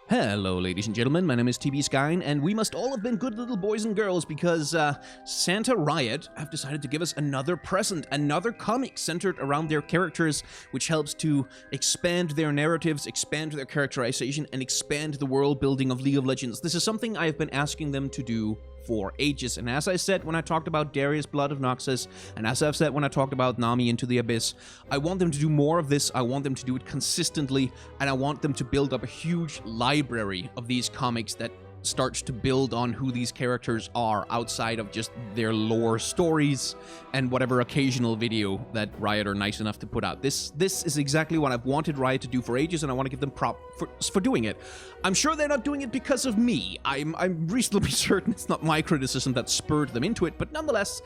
Hello, ladies and gentlemen, my name is TB Skyn, and we must all have been good little boys and girls because, Santa Riot have decided to give us another present, another comic centered around their characters, which helps to expand their narratives, expand their characterization, and expand the world building of League of Legends. This is something I have been asking them to do for ages, and as I said when I talked about Darius Blood of Noxus, and as I've said when I talked about Nami Into the Abyss, I want them to do more of this, I want them to do it consistently, and I want them to build up a huge library of these comics that starts to build on who these characters are outside of just their lore stories and whatever occasional video that Riot are nice enough to put out. This is exactly what I've wanted Riot to do for ages, and I want to give them prop for doing it. I'm sure they're not doing it because of me. I'm reasonably certain it's not my criticism that spurred them into it, but nonetheless,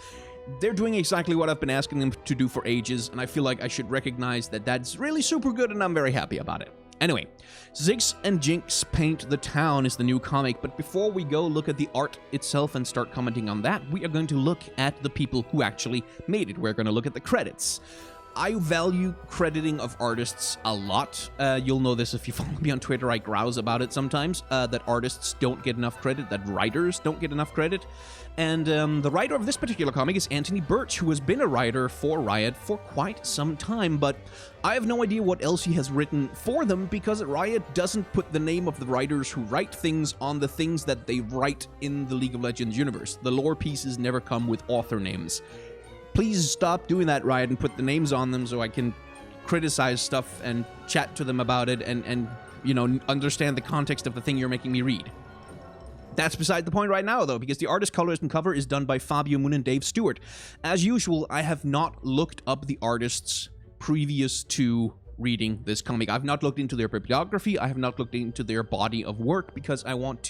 they're doing exactly what I've been asking them to do for ages, and I feel like I should recognize that that's really super good, and I'm very happy about it. Anyway, Ziggs and JINX Paint the Town is the new comic, but before we go look at the art itself and start commenting on that, we are going to look at the people who actually made it. We're going to look at the credits. I value crediting of artists a lot. You'll know this if you follow me on Twitter. I grouse about it sometimes, that artists don't get enough credit, that writers don't get enough credit. And the writer of this particular comic is Anthony Burch, who has been a writer for Riot for quite some time, but I have no idea what else he has written for them because Riot doesn't put the name of the writers who write things on the things that they write in the League of Legends universe. The lore pieces never come with author names. Please stop doing that, Riot, and put the names on them so I can criticize stuff and chat to them about it and you know, understand the context of the thing you're making me read. That's beside the point right now, though, because the artist, colorist, and cover is done by Fabio and Dave Stewart. As usual, I have not looked up the artists previous to reading this comic. I've not looked into their bibliography. I have not looked into their body of work because I want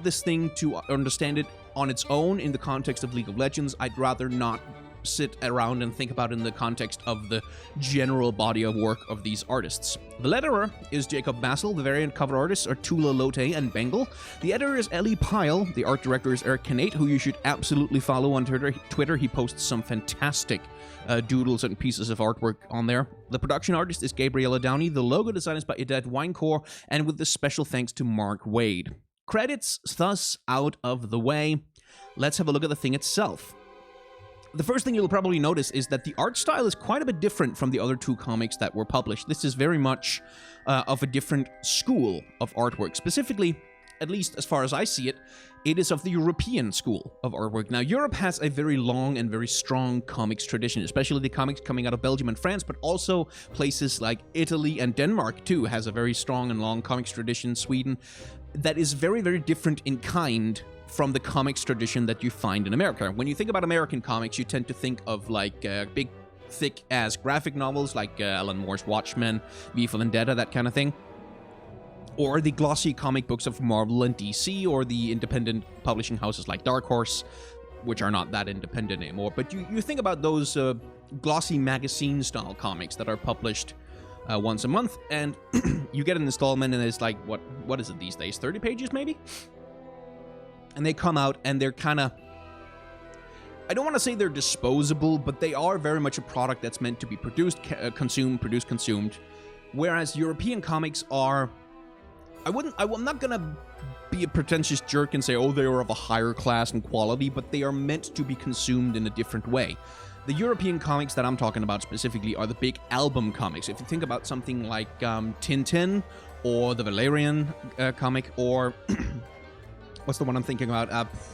this thing to understand it on its own in the context of League of Legends. I'd rather not sit around and think about it in the context of the general body of work of these artists. The letterer is Jacob Bassel. The variant cover artists are Tula, Lotay, and Bengal. The editor is Ellie, Pyle. The art director is Canete, who you should absolutely follow on Twitter. He posts some fantastic doodles and pieces of artwork on there. The production artist is Gabriela Downie. The logo design is by Idette Winecoor, and with the special thanks to Mark Wade. Credits thus out of the way. Let's have a look at the thing itself. The first thing you'll probably notice is that the art style is quite a bit different from the other two comics that were published. This is very much of a different school of artwork. Specifically, at least as far as I see it, it is of the European school of artwork. Now, Europe has a very long and very strong comics tradition, especially the comics coming out of Belgium and France, but also places like Italy and Denmark, too, has a very strong and long comics tradition. Sweden, that is very, very different in kind from the comics tradition that you find in America. When you think about American comics, you tend to think of like big, thick-ass graphic novels like Alan Moore's Watchmen, V for Vendetta, that kind of thing. Or the glossy comic books of Marvel and DC, or the independent publishing houses like Dark Horse, which are not that independent anymore. But you think about those glossy magazine-style comics that are published once a month, and you get an installment, and it's like, what is it these days? 30 pages, maybe? And they come out, and they're kind of... I don't want to say they're disposable, but they are very much a product that's meant to be produced, consumed, produced, consumed. Whereas European comics are... I'm not going to be a pretentious jerk and say, oh, they are of a higher class and quality, but they are meant to be consumed in a different way. The European comics that I'm talking about specifically are the big album comics. If you think about something like Tintin, or the Valerian comic, or... what's the one I'm thinking about?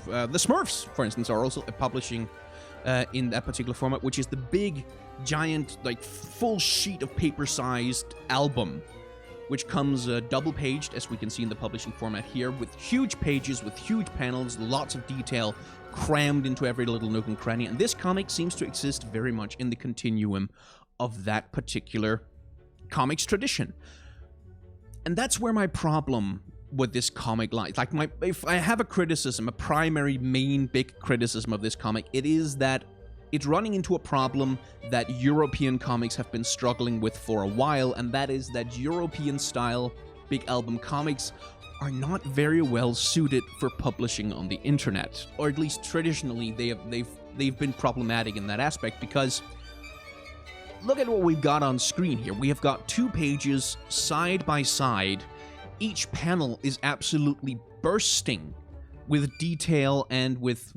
The Smurfs, for instance, are also publishing in that particular format, which is the big, giant, like, full sheet of paper-sized album, which comes double-paged, as we can see in the publishing format here, with huge pages, with huge panels, lots of detail crammed into every little nook and cranny. And this comic seems to exist very much in the continuum of that particular comics tradition. And that's where my problem with this comic lies. Like, if I have a criticism, a primary, main, big criticism of this comic, it is that it's running into a problem that European comics have been struggling with for a while, and that is that European-style big album comics are not very well suited for publishing on the internet, or at least traditionally they've been problematic in that aspect, because look at what we've got on screen here. We have got 2 pages side by side each panel is absolutely bursting with detail and with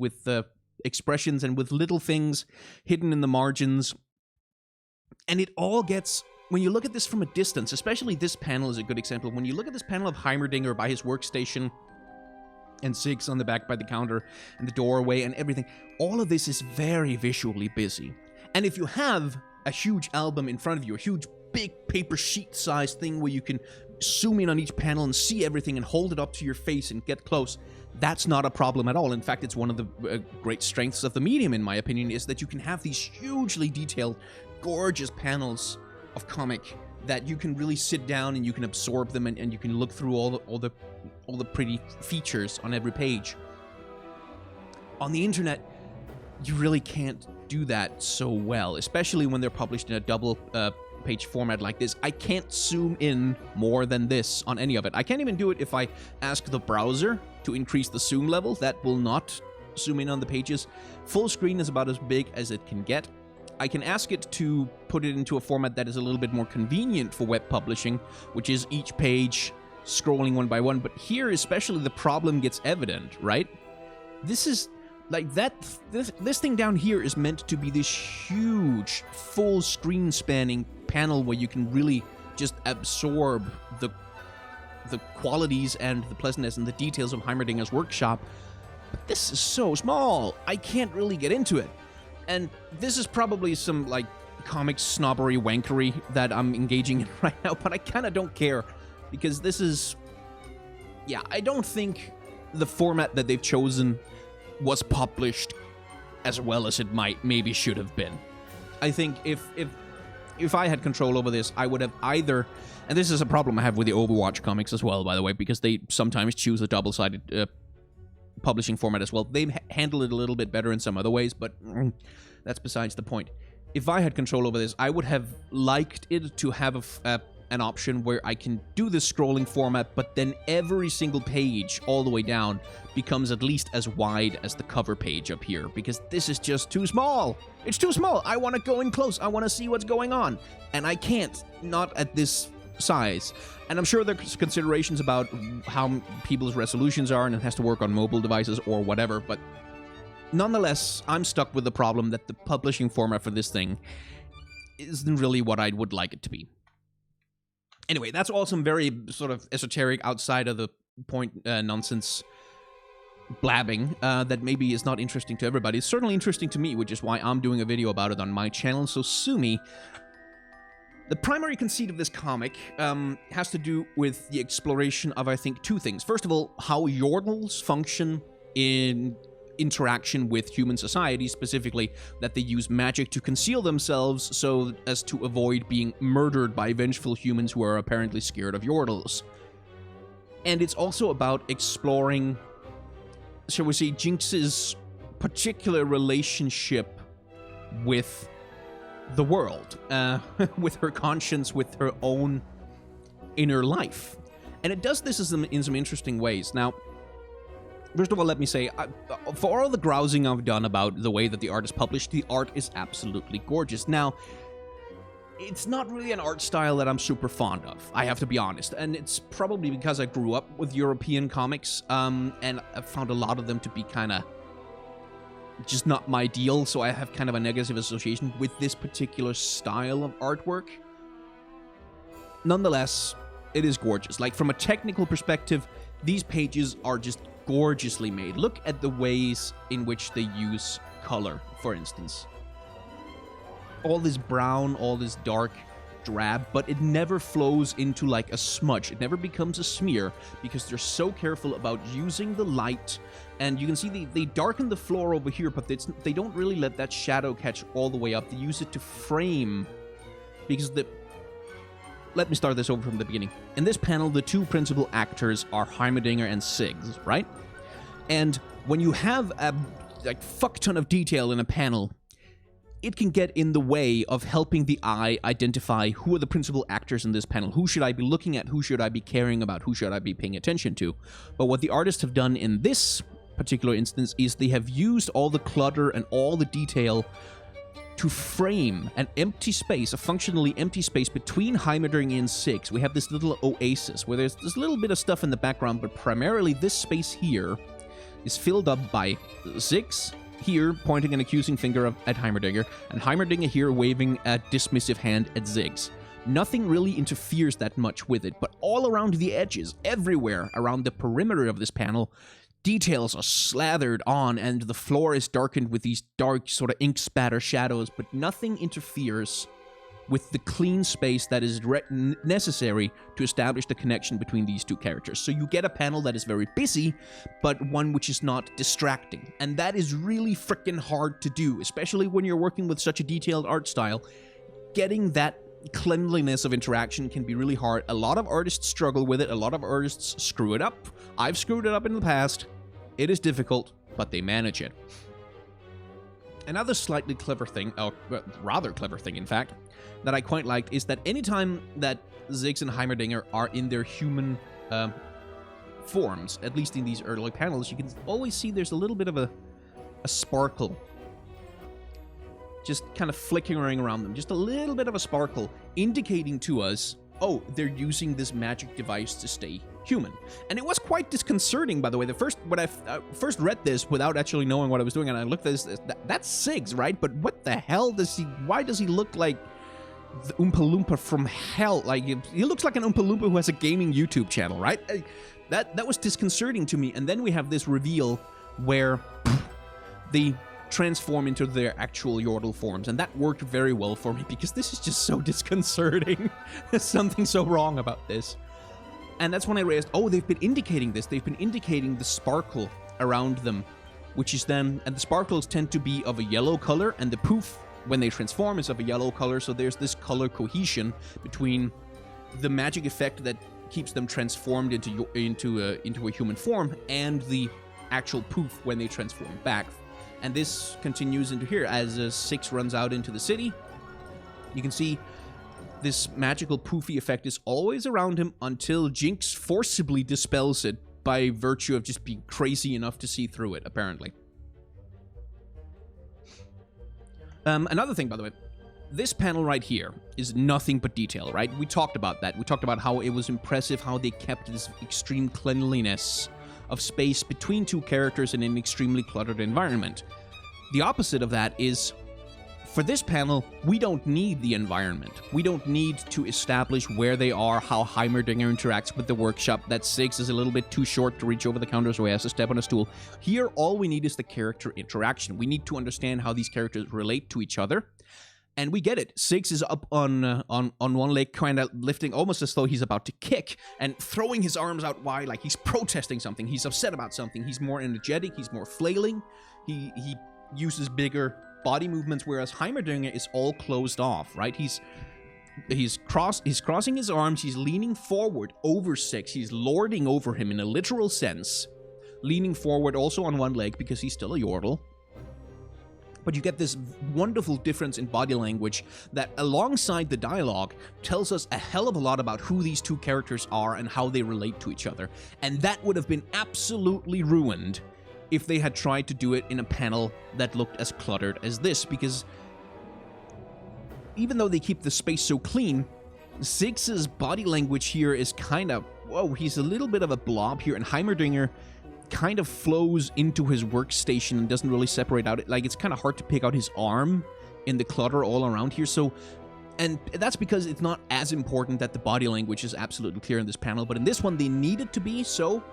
expressions and with little things hidden in the margins. And it all gets, when you look at this from a distance, especially this panel is a good example. When you look at this panel of Heimerdinger by his workstation, and Ziggs on the back by the counter, and the doorway and everything, all of this is very visually busy. And if you have a huge album in front of you, a huge big paper sheet size thing where you can zoom in on each panel and see everything and hold it up to your face and get close, that's not a problem at all. In fact, it's one of the great strengths of the medium, in my opinion, is that you can have these hugely detailed, gorgeous panels of comic that you can really sit down and you can absorb them, and you can look through all the pretty features on every page. On the internet, you really can't do that so well, especially when they're published in a double page format like this. I can't zoom in more than this on any of it. I can't even do it if I ask the browser to increase the zoom level. That will not zoom in on the pages. Full screen is about as big as it can get. I can ask it to put it into a format that is a little bit more convenient for web publishing, which is each page scrolling one by one. But here, especially, the problem gets evident, right? This is like that. This thing down here is meant to be this huge, full screen spanning panel where you can really just absorb the qualities and the pleasantness and the details of Heimerdinger's workshop. But this is so small, I can't really get into it. And this is probably some, like, comic snobbery wankery that I'm engaging in right now, but I kind of don't care, because this is... Yeah, I don't think the format that they've chosen was published as well as it maybe should have been. I think if I had control over this, I would have either... And this is a problem I have with the Overwatch comics as well, by the way, because they sometimes choose a double-sided... publishing format as well. They handle it a little bit better in some other ways, but that's besides the point. If I had control over this, I would have liked it to have an option where I can do this scrolling format, but then every single page all the way down becomes at least as wide as the cover page up here, because this is just too small. It's too small. I want to go in close. I want to see what's going on, and I can't, not at this size. And I'm sure there's considerations about how people's resolutions are, and it has to work on mobile devices or whatever, but nonetheless, I'm stuck with the problem that the publishing format for this thing isn't really what I would like it to be. Anyway, that's all some very sort of esoteric, outside of the point nonsense blabbing that maybe is not interesting to everybody. It's certainly interesting to me, which is why I'm doing a video about it on my channel, so sue me. The primary conceit of this comic has to do with the exploration of, I think, two things. First of all, how yordles function in interaction with human society, specifically that they use magic to conceal themselves so as to avoid being murdered by vengeful humans who are apparently scared of yordles. And it's also about exploring, shall we say, JINX's particular relationship with the world, with her conscience, with her own inner life. And it does this in some interesting ways. Now, first of all, let me say, for all the grousing I've done about the way that the art is published, the art is absolutely gorgeous. Now, it's not really an art style that I'm super fond of, I have to be honest. And it's probably because I grew up with European comics, and I found a lot of them to be kind of just not my deal, so I have kind of a negative association with this particular style of artwork. Nonetheless, it is gorgeous. Like, from a technical perspective, these pages are just gorgeously made. Look at the ways in which they use color, for instance. All this brown, all this dark drab, but it never flows into like a smudge. It never becomes a smear, because they're so careful about using the light. And you can see they darken the floor over here, but they don't really let that shadow catch all the way up. They use it to frame, because let me start this over from the beginning. In this panel, the two principal actors are Heimerdinger and Ziggs, right? And when you have a like fuck ton of detail in a panel, it can get in the way of helping the eye identify who are the principal actors in this panel. Who should I be looking at? Who should I be caring about? Who should I be paying attention to? But what the artists have done in this particular instance is they have used all the clutter and all the detail to frame an empty space, a functionally empty space between Heimerdinger and Ziggs. We have this little oasis where there's a little bit of stuff in the background, but primarily this space here is filled up by Ziggs here pointing an accusing finger at Heimerdinger, and Heimerdinger here waving a dismissive hand at Ziggs. Nothing really interferes that much with it, but all around the edges, everywhere around the perimeter of this panel, details are slathered on, and the floor is darkened with these dark sort of ink spatter shadows, but nothing interferes with the clean space that is necessary to establish the connection between these two characters. So you get a panel that is very busy, but one which is not distracting. And that is really freaking hard to do, especially when you're working with such a detailed art style. Getting that cleanliness of interaction can be really hard. A lot of artists struggle with it. A lot of artists screw it up. I've screwed it up in the past. It is difficult, but they manage it. Another slightly clever thing, or rather clever thing, in fact, that I quite liked is that anytime that Ziggs and Heimerdinger are in their human forms, at least in these early panels, you can always see there's a little bit of a sparkle just kind of flickering around them. Just a little bit of a sparkle, indicating to us, oh, they're using this magic device to stay human. And it was quite disconcerting, by the way. When I first read this without actually knowing what I was doing, and I looked at this, that's Ziggs, right? But what the hell does he, why does he look like the Oompa Loompa from hell? Like, he looks like an Oompa Loompa who has a gaming YouTube channel, right? That was disconcerting to me. And then we have this reveal where they transform into their actual Yordle forms, and that worked very well for me, because this is just so disconcerting. There's something so wrong about this. And that's when I realized, oh, they've been indicating this. They've been indicating the sparkle around them, which is then, and the sparkles tend to be of a yellow color, and the poof, when they transform, is of a yellow color, so there's this color cohesion between the magic effect that keeps them transformed into a human form, and the actual poof when they transform back. And this continues into here as Ziggs runs out into the city. You can see this magical poofy effect is always around him until JINX forcibly dispels it by virtue of just being crazy enough to see through it, apparently. Another thing, by the way, this panel right here is nothing but detail, right? We talked about that. We talked about how it was impressive how they kept this extreme cleanliness of space between two characters in an extremely cluttered environment. The opposite of that is, for this panel, we don't need the environment. We don't need to establish where they are, how Heimerdinger interacts with the workshop, that Ziggs is a little bit too short to reach over the counter, so he has to step on a stool. Here, all we need is the character interaction. We need to understand how these characters relate to each other. And we get it. Ziggs is up on one leg, kind of lifting, almost as though he's about to kick, and throwing his arms out wide, like he's protesting something. He's upset about something. He's more energetic. He's more flailing. He uses bigger body movements, whereas Heimerdinger is all closed off, right? He's crossing his arms. He's leaning forward over Ziggs. He's lording over him in a literal sense, leaning forward also on one leg because he's still a Yordle. But you get this wonderful difference in body language that, alongside the dialogue, tells us a hell of a lot about who these two characters are and how they relate to each other. And that would have been absolutely ruined if they had tried to do it in a panel that looked as cluttered as this, because even though they keep the space so clean, Ziggs's body language here is kind of, whoa, he's a little bit of a blob here, and Heimerdinger kind of flows into his workstation and doesn't really separate out. Like, it's kind of hard to pick out his arm in the clutter all around here. So, and that's because it's not as important that the body language is absolutely clear in this panel, but in this one they need it to be. So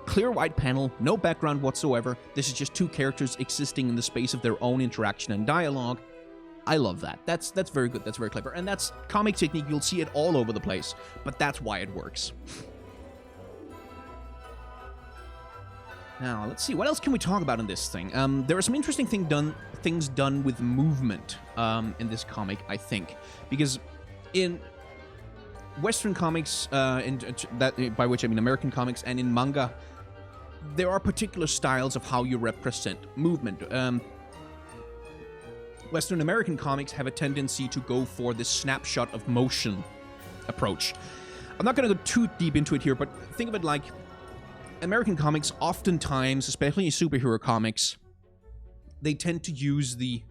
clear white panel, no background whatsoever. This is just two characters existing in the space of their own interaction and dialogue. I love that. That's very good. That's very clever. And that's comic technique. You'll see it all over the place, but that's why it works. Now, let's see. What else can we talk about in this thing? There are some interesting things done with movement in this comic, I think. Because in Western comics, by which I mean American comics, and in manga, there are particular styles of how you represent movement. Western American comics have a tendency to go for this snapshot of motion approach. I'm not going to go too deep into it here, but think of it like American comics oftentimes, especially in superhero comics, they tend to use the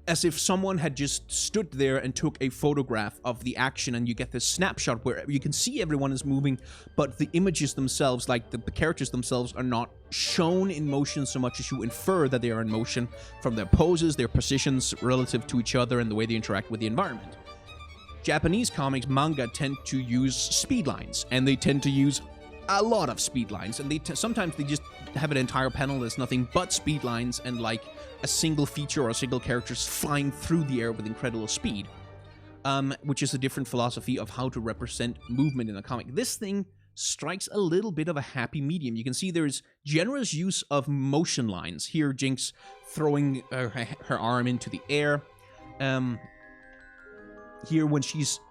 as if someone had just stood there and took a photograph of the action, and you get this snapshot where you can see everyone is moving, but the images themselves, like the characters themselves, are not shown in motion so much as you infer that they are in motion from their poses, their positions relative to each other, and the way they interact with the environment. Japanese comics, manga, tend to use speed lines, and they tend to use a lot of speed lines, and sometimes they just have an entire panel that's nothing but speed lines and like a single feature or a single character's flying through the air with incredible speed, which is a different philosophy of how to represent movement in a comic. This thing strikes a little bit of a happy medium. You can see there's generous use of motion lines. Here, Jinx throwing her arm into the air. Here, when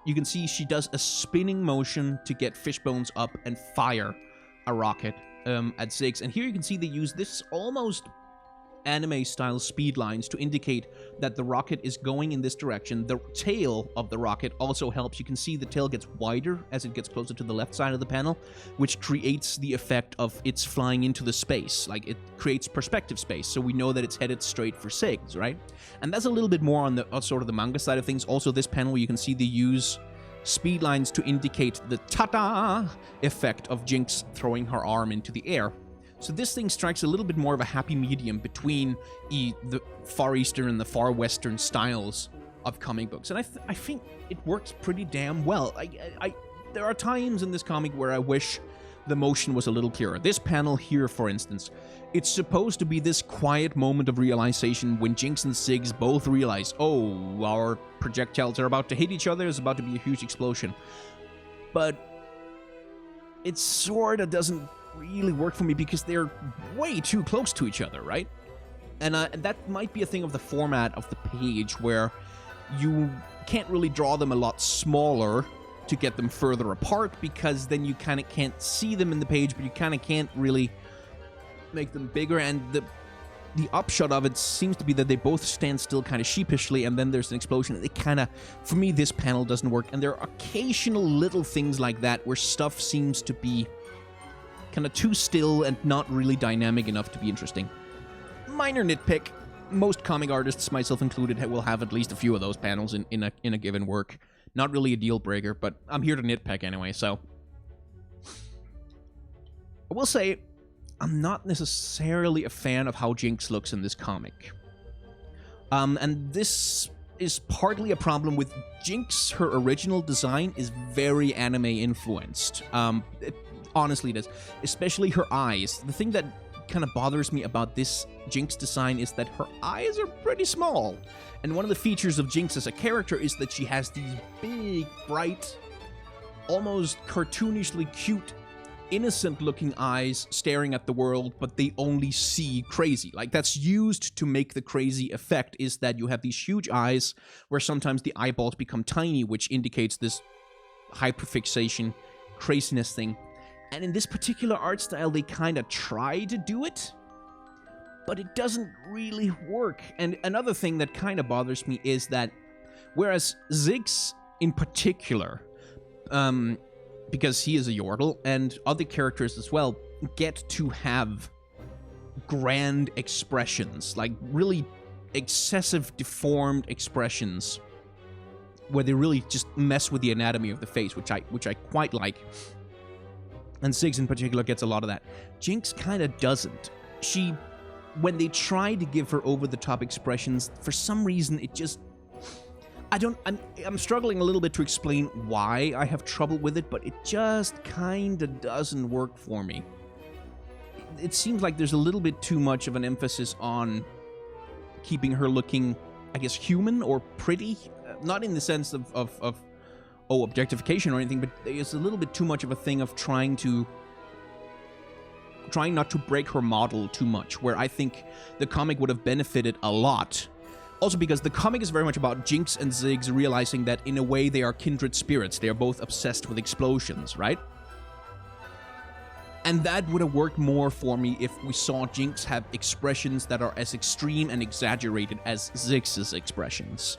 you can see she does a spinning motion to get Fishbones up and fire a rocket at Ziggs. And here you can see they use this almost anime-style speed lines to indicate that the rocket is going in this direction. The tail of the rocket also helps. You can see the tail gets wider as it gets closer to the left side of the panel, which creates the effect of it's flying into the space. Like, it creates perspective space, so we know that it's headed straight for Ziggs, right? And that's a little bit more on the sort of the manga side of things. Also, this panel, you can see they use speed lines to indicate the ta-da effect of Jinx throwing her arm into the air. So this thing strikes a little bit more of a happy medium between the Far Eastern and the Far Western styles of comic books. And I think it works pretty damn well. There are times in this comic where I wish the motion was a little clearer. This panel here, for instance, it's supposed to be this quiet moment of realization when Jinx and Ziggs both realize, oh, our projectiles are about to hit each other, there's about to be a huge explosion. But it sort of doesn't really work for me because they're way too close to each other, right? And that might be a thing of the format of the page where you can't really draw them a lot smaller to get them further apart, because then you kind of can't see them in the page, but you kind of can't really make them bigger. And the upshot of it seems to be that they both stand still kind of sheepishly, and then there's an explosion. And it kind of, for me, this panel doesn't work. And there are occasional little things like that where stuff seems to be kind of too still and not really dynamic enough to be interesting. Minor nitpick. Most comic artists, myself included, will have at least a few of those panels in a given work. Not really a deal breaker, but I'm here to nitpick anyway, so. I will say, I'm not necessarily a fan of how Jinx looks in this comic. And this is partly a problem with Jinx. Her original design is very anime influenced. Honestly, it is. Especially her eyes. The thing that kind of bothers me about this Jinx design is that her eyes are pretty small. And one of the features of Jinx as a character is that she has these big, bright, almost cartoonishly cute, innocent-looking eyes staring at the world, but they only see crazy. Like, that's used to make the crazy effect, is that you have these huge eyes where sometimes the eyeballs become tiny, which indicates this hyperfixation, craziness thing. And in this particular art style, they kind of try to do it, but it doesn't really work. And another thing that kind of bothers me is that, whereas Ziggs in particular, because he is a Yordle, and other characters as well, get to have grand expressions, like really excessive, deformed expressions, where they really just mess with the anatomy of the face, which I quite like. And Ziggs in particular gets a lot of that. Jinx kind of doesn't. When they try to give her over-the-top expressions, for some reason it just... I'm struggling a little bit to explain why I have trouble with it, but it just kind of doesn't work for me. It seems like there's a little bit too much of an emphasis on keeping her looking, I guess, human or pretty. Not in the sense of objectification or anything, but there's a little bit too much of a thing of trying not to break her model too much, where I think the comic would have benefited a lot. Also because the comic is very much about Jinx and Ziggs realizing that in a way they are kindred spirits. They are both obsessed with explosions, right? And that would have worked more for me if we saw Jinx have expressions that are as extreme and exaggerated as Ziggs' expressions.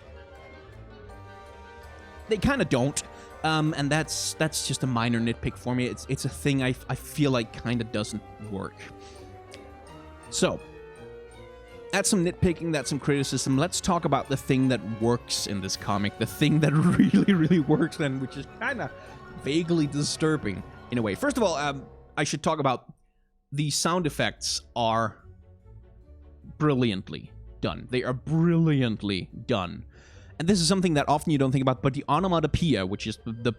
They kind of don't, and that's just a minor nitpick for me. It's a thing I feel like kind of doesn't work. So, That's some nitpicking, that's some criticism. Let's talk about the thing that works in this comic. The thing that really, really works, and which is kind of vaguely disturbing in a way. First of all, I should talk about the sound effects are brilliantly done. They are brilliantly done. And this is something that often you don't think about, but the onomatopoeia, which is the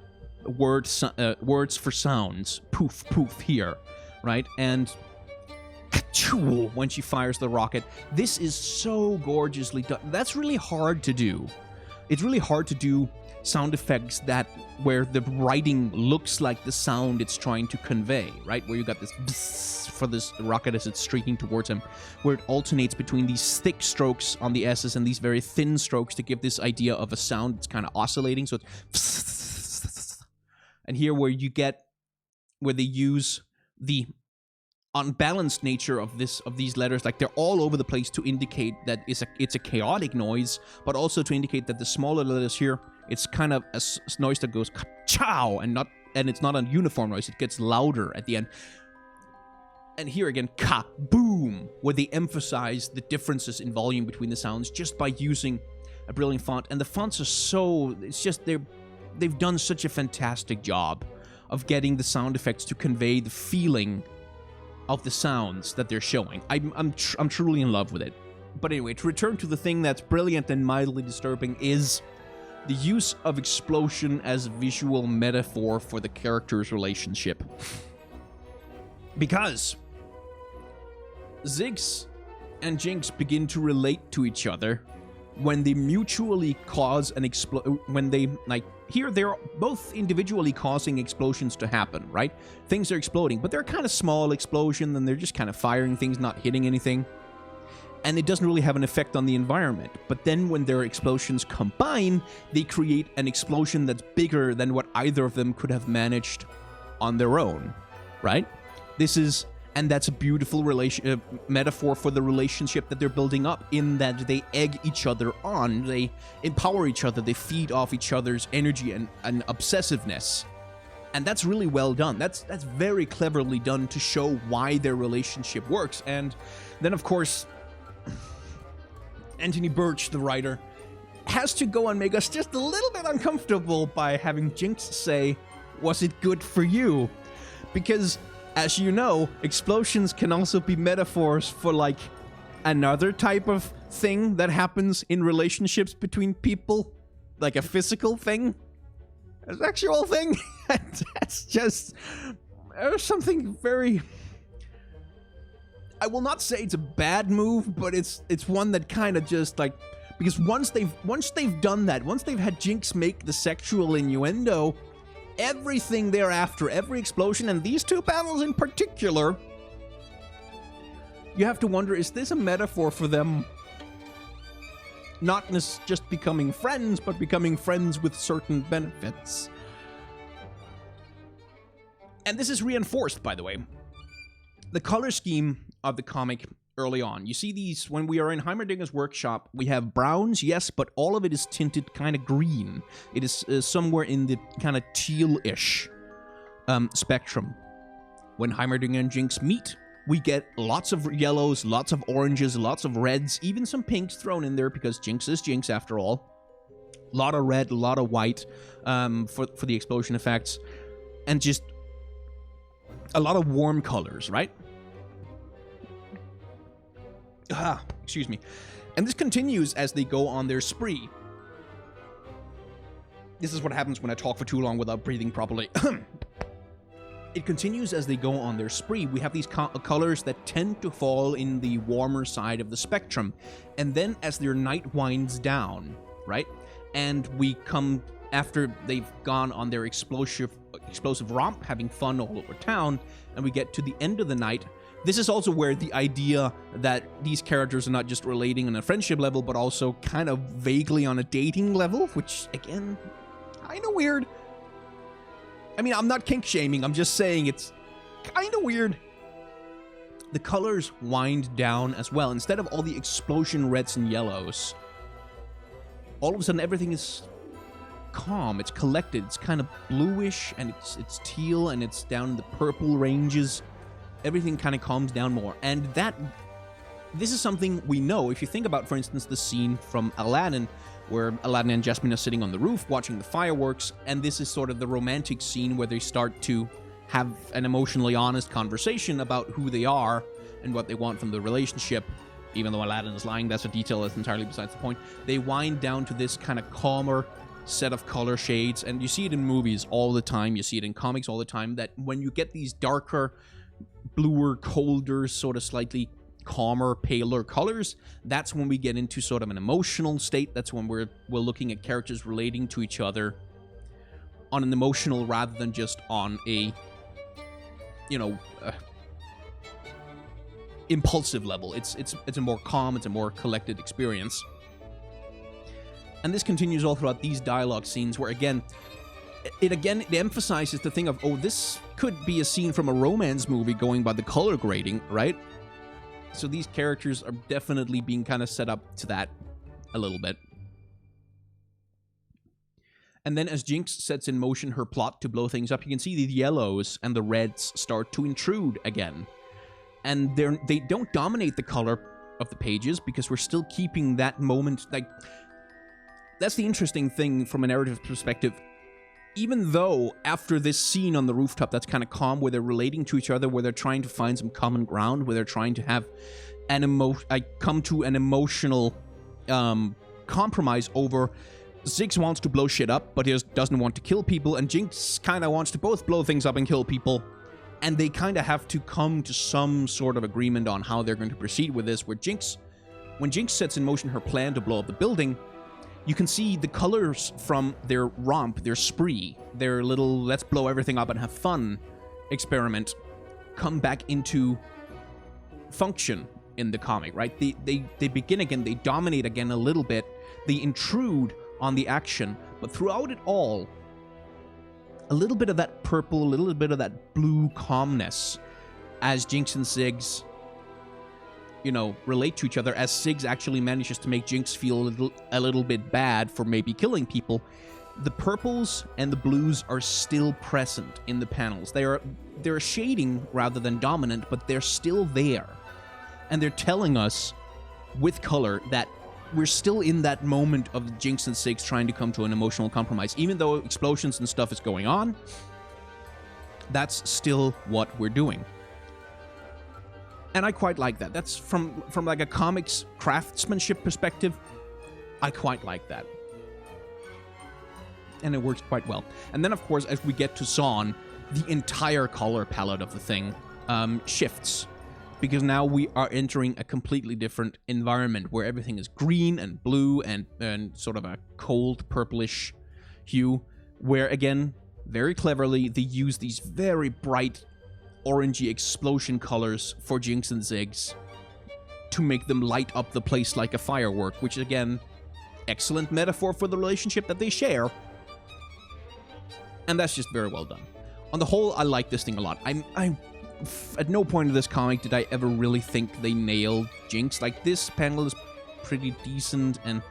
words for sounds, poof, poof here, right? And when she fires the rocket, this is so gorgeously done. That's really hard to do. It's really hard to do sound effects that where the writing looks like the sound it's trying to convey, right? Where you got this bzzz for this rocket as it's streaking towards him, where it alternates between these thick strokes on the S's and these very thin strokes to give this idea of a sound that's kind of oscillating. So it's and here where you get where they use the unbalanced nature of these letters, like they're all over the place to indicate that it's a chaotic noise, but also to indicate that the smaller letters here, it's kind of a noise that goes ka-chow and it's not a uniform noise. It gets louder at the end. And here again, ka-boom, where they emphasize the differences in volume between the sounds just by using a brilliant font. And the fonts are so, it's just they've done such a fantastic job of getting the sound effects to convey the feeling of the sounds that they're showing. I'm truly in love with it. But anyway, to return to the thing that's brilliant and mildly disturbing is the use of explosion as visual metaphor for the characters' relationship. Because Ziggs and Jinx begin to relate to each other when they mutually cause an when they, like, here they're both individually causing explosions to happen, right? Things are exploding, but they're kind of small explosion, and they're just kind of firing things, not hitting anything. And it doesn't really have an effect on the environment. But then when their explosions combine, they create an explosion that's bigger than what either of them could have managed on their own, right? And that's a beautiful metaphor for the relationship that they're building up, in that they egg each other on, they empower each other, they feed off each other's energy and obsessiveness. And that's really well done. That's very cleverly done to show why their relationship works. And then, of course, Anthony Burch, the writer, has to go and make us just a little bit uncomfortable by having Jinx say, "Was it good for you?" Because, as you know, explosions can also be metaphors for, like, another type of thing that happens in relationships between people. Like a physical thing. A sexual thing. That's just something very... I will not say it's a bad move, but it's one that kind of just, like... Because once they've done that, once they've had Jinx make the sexual innuendo, everything thereafter, every explosion, and these two panels in particular, you have to wonder, is this a metaphor for them not just becoming friends, but becoming friends with certain benefits? And this is reinforced, by the way. The color scheme of the comic early on. You see these, when we are in Heimerdinger's workshop, we have browns, yes, but all of it is tinted kind of green. It is somewhere in the kind of teal-ish spectrum. When Heimerdinger and Jinx meet, we get lots of yellows, lots of oranges, lots of reds, even some pinks thrown in there, because Jinx is Jinx after all. A lot of red, a lot of white for the explosion effects, and just a lot of warm colors, right? Excuse me. And this continues as they go on their spree. This is what happens when I talk for too long without breathing properly. It continues as they go on their spree. We have these colors that tend to fall in the warmer side of the spectrum. And then as their night winds down, right? And we come after they've gone on their explosive romp, having fun all over town, and we get to the end of the night. This is also where the idea that these characters are not just relating on a friendship level, but also kind of vaguely on a dating level, which, again, kind of weird. I mean, I'm not kink-shaming, I'm just saying it's kind of weird. The colors wind down as well. Instead of all the explosion reds and yellows, all of a sudden everything is calm, it's collected, it's kind of bluish, and it's teal, and it's down in the purple ranges. Everything kind of calms down more, and that this is something we know. If you think about, for instance, the scene from Aladdin, where Aladdin and Jasmine are sitting on the roof watching the fireworks, and this is sort of the romantic scene where they start to have an emotionally honest conversation about who they are and what they want from the relationship. Even though Aladdin is lying, that's a detail that's entirely besides the point. They wind down to this kind of calmer set of color shades, and you see it in movies all the time, you see it in comics all the time, that when you get these darker, bluer, colder, sort of slightly calmer, paler colors, that's when we get into sort of an emotional state. That's when we're looking at characters relating to each other on an emotional rather than just on a, you know, impulsive level. It's a more calm, it's a more collected experience. And this continues all throughout these dialogue scenes where, again, it emphasizes the thing of, oh, this could be a scene from a romance movie going by the color grading, right? So these characters are definitely being kind of set up to that a little bit. And then as JINX sets in motion her plot to blow things up, you can see the yellows and the reds start to intrude again. And they don't dominate the color of the pages because we're still keeping that moment, like, that's the interesting thing from a narrative perspective. Even though after this scene on the rooftop that's kind of calm, where they're relating to each other, where they're trying to find some common ground, where they're trying to have an come to an emotional compromise over, Ziggs wants to blow shit up, but he doesn't want to kill people, and JINX kind of wants to both blow things up and kill people, and they kind of have to come to some sort of agreement on how they're going to proceed with this, where when JINX sets in motion her plan to blow up the building, you can see the colors from their romp, their spree, their little let's blow everything up and have fun experiment come back into function in the comic, right? They begin again, they dominate again a little bit, they intrude on the action, but throughout it all, a little bit of that purple, a little bit of that blue calmness as JINX and Ziggs, you know, relate to each other, as Ziggs actually manages to make JINX feel a little bit bad for maybe killing people. The purples and the blues are still present in the panels. They're shading rather than dominant, but they're still there. And they're telling us with color that we're still in that moment of JINX and Ziggs trying to come to an emotional compromise. Even though explosions and stuff is going on, that's still what we're doing. And I quite like that. That's from like a comics craftsmanship perspective, I quite like that. And it works quite well. And then, of course, as we get to Zaun, the entire color palette of the thing shifts. Because now we are entering a completely different environment where everything is green and blue and sort of a cold purplish hue. Where, again, very cleverly, they use these very bright orangey explosion colors for JINX and Ziggs to make them light up the place like a firework, which, again, excellent metaphor for the relationship that they share. And that's just very well done. On the whole, I like this thing a lot. At no point in this comic did I ever really think they nailed JINX. Like, this panel is pretty decent, and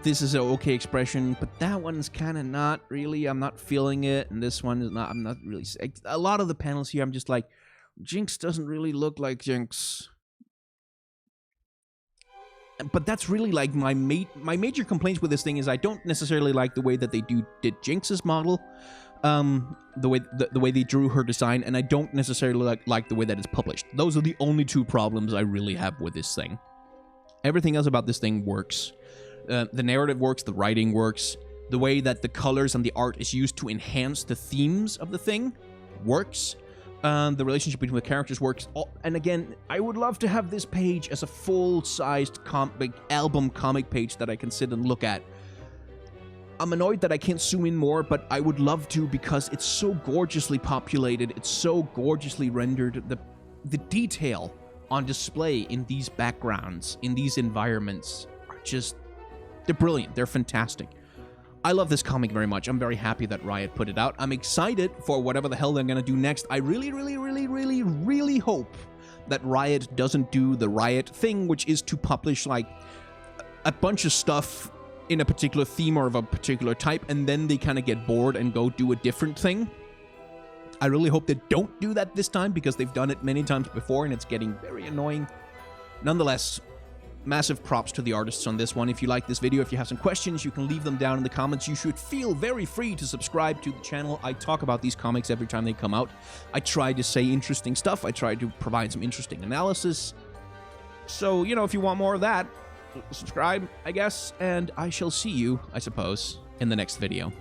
this is an okay expression, but that one's kind of not really. I'm not feeling it, and this one is not. I'm not really. A lot of the panels here, I'm just like, JINX doesn't really look like JINX. But that's really like my major complaints with this thing is I don't necessarily like the way that they did JINX's model, the way they drew her design, and I don't necessarily like the way that it's published. Those are the only two problems I really have with this thing. Everything else about this thing works. The narrative works, the writing works, the way that the colors and the art is used to enhance the themes of the thing works. The relationship between the characters works. And again, I would love to have this page as a full-sized album comic page that I can sit and look at. I'm annoyed that I can't zoom in more, but I would love to because it's so gorgeously populated. It's so gorgeously rendered. The detail on display in these backgrounds, in these environments, are just... they're brilliant. They're fantastic. I love this comic very much. I'm very happy that Riot put it out. I'm excited for whatever the hell they're going to do next. I really, really, really, really, really hope that Riot doesn't do the Riot thing, which is to publish, like, a bunch of stuff in a particular theme or of a particular type, and then they kind of get bored and go do a different thing. I really hope they don't do that this time, because they've done it many times before, and it's getting very annoying. Nonetheless, massive props to the artists on this one. If you like this video, if you have some questions, you can leave them down in the comments. You should feel very free to subscribe to the channel. I talk about these comics every time they come out. I try to say interesting stuff. I try to provide some interesting analysis. So, you know, if you want more of that, subscribe, I guess, and I shall see you, I suppose, in the next video.